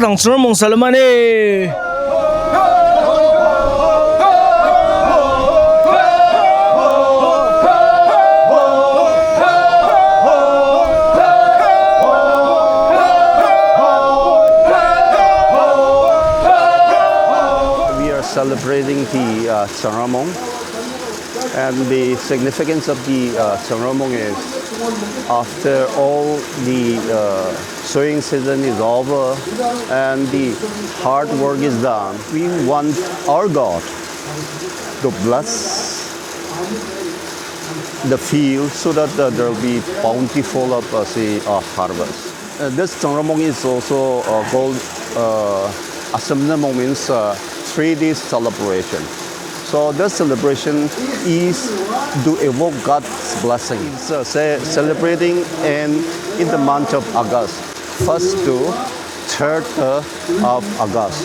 Tang Tsungremong Salamane. We are celebrating the Tsungremong, and the significance of the Tsungremong is after all the sowing season is over and the hard work is done, we want our God to bless the field so that there will be bountiful of harvest. This Tsungremong is also called Tsungremong, means 3 days celebration. So this celebration is to evoke God's blessing. It's celebrating in the month of August, 1st to 3rd of August.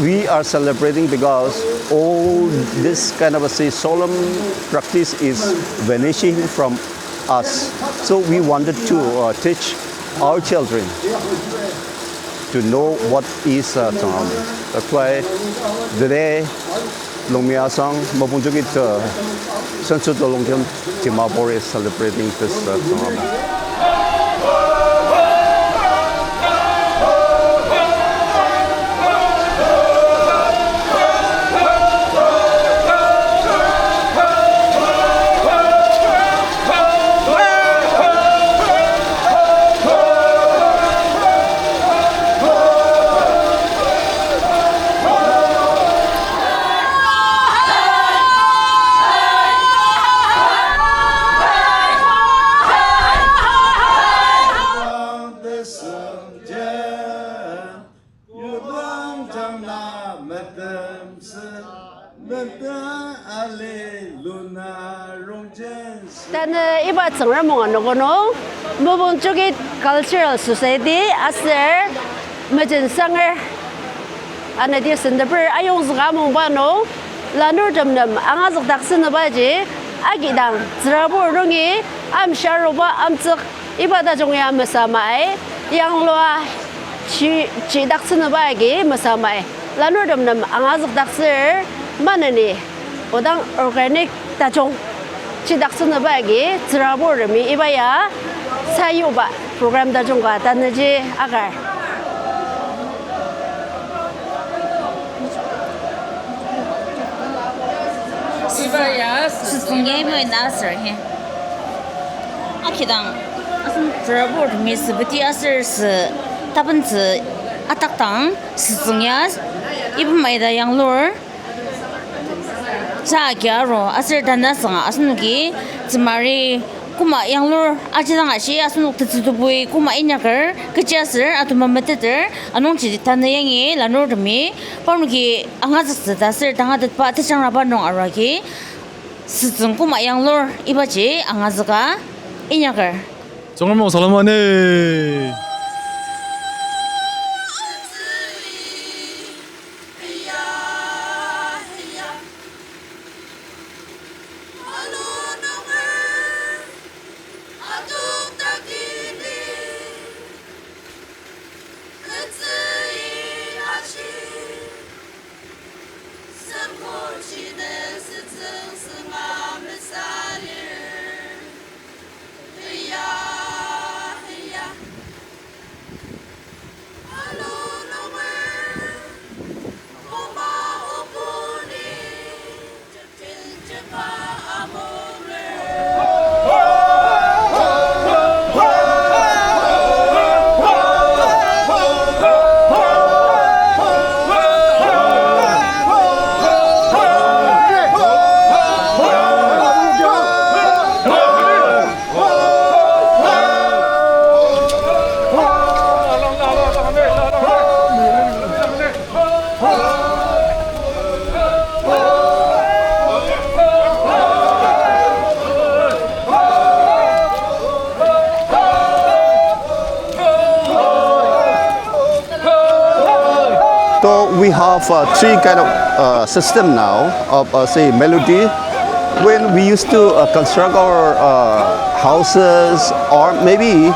We are celebrating because all this kind of solemn practice is vanishing from us. So we wanted to teach our children to know what is Tsüngrem. That's why today, Longmiasang Mabunjugit Sensu Dolongkyun Timapor is celebrating this Tsüngrem. Dan iba Tsungremong ano mabunjugit cultural society aser majen sanger ana dia sendaber ayong zgamong bano lanur jamnam angazak daksen baje agidang zrabur rungi am sharoba amtsuk ibada jongya masamai yang loa chi daksen baage masamai lanur jamnam angazak dakser manani odang organic tajong Chidaksun bagi terabur mi ibaya sayuba program dajungka tanaji agar. Ibaya Tsüngrem nasır he. Akidang terabur mi sebeti asır se tabansı ataktang Tsüngrem ibmayda yang lur. Jagyaro asir danasanga asnugi zmari kuma yanglur ajidang ashi asnuk tsutubui kuma inyakar kechasir atuma mateter anongchi tanayangi lanurmi panugi angazas dasir dangadat pa techangraba nong aragi sitsung kuma yanglur ibaji angazaga inyakar Tsungremong Salamane. So we have 3 kind of system now of say melody. When we used to construct our houses, or maybe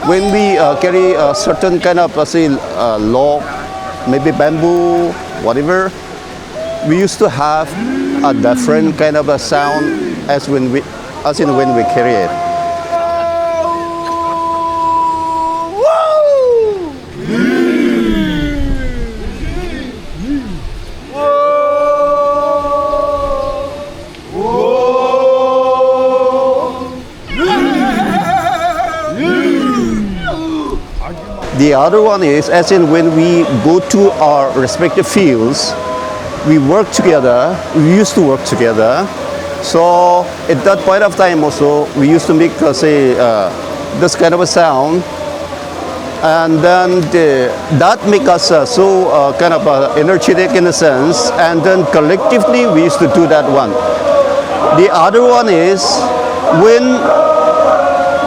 when we carry a certain kind of say log maybe bamboo, whatever, we used to have a different kind of a sound as when we carry it. The other one is, as in when we go to our respective fields, we work together, we used to work together. So at that point of time also, we used to make, this kind of a sound. And then that make us so kind of energetic in a sense. And then collectively, we used to do that one. The other one is when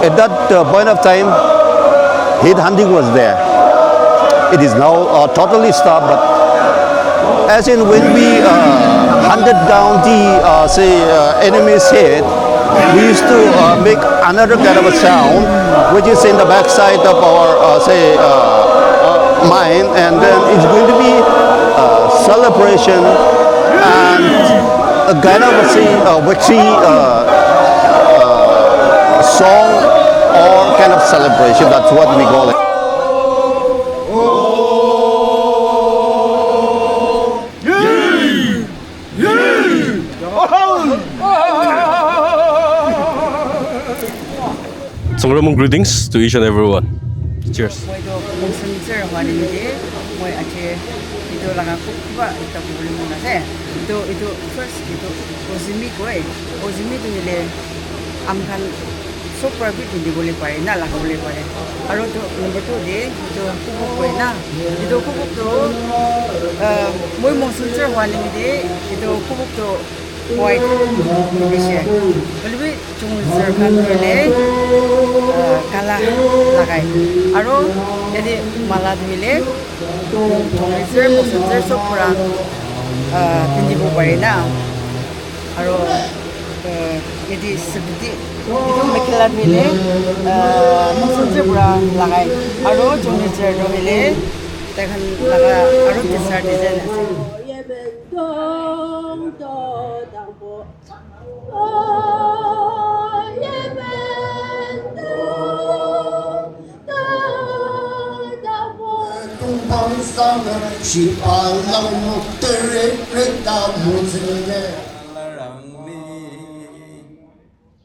at that point of time, head hunting was there. It is now totally stopped, but as in when we hunted down the enemy's head, we used to make another kind of a sound, which is in the backside of our mind, and then it's going to be a celebration and a kind of victory song or kind of celebration. That's what we call it. Tsungremong greetings to each and everyone. Cheers. Moi do monsunser wani ni moi ache itu langa kuba itu boleh muna se itu first itu ozimi tu ni le amkan super bit hindi boleh pare na la boleh pare aro to number 2 de itu kubuk ko na itu kubuk to moi monsunser wani ni itu kubuk to white bishe boleh chungser kan le kala lagai aro jadi malah dile chungser monsunser so pura hindi bo pare na aro jadi seperti itu mekilat mile monsunser pura lagai aro chungser do mile tekan laga aro dessert design ase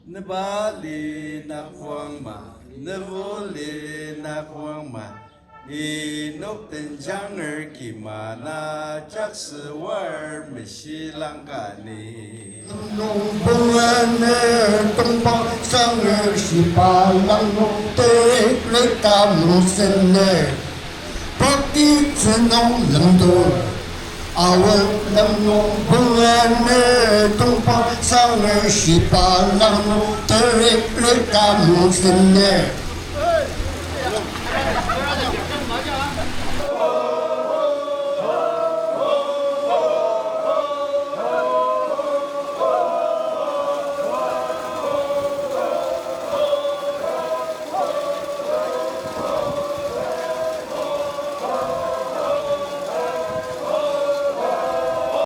Nebali nak huang ma, nebole nak huang ma. Inok tenjang kimana cak sewar mesti langkani. Nông buôn tung bóng sang si ba lăng tới lấy cam sinh bác đi chân nông lần đầu áo lâm nông buôn tung bóng sang si ba lăng tới lấy cam sinh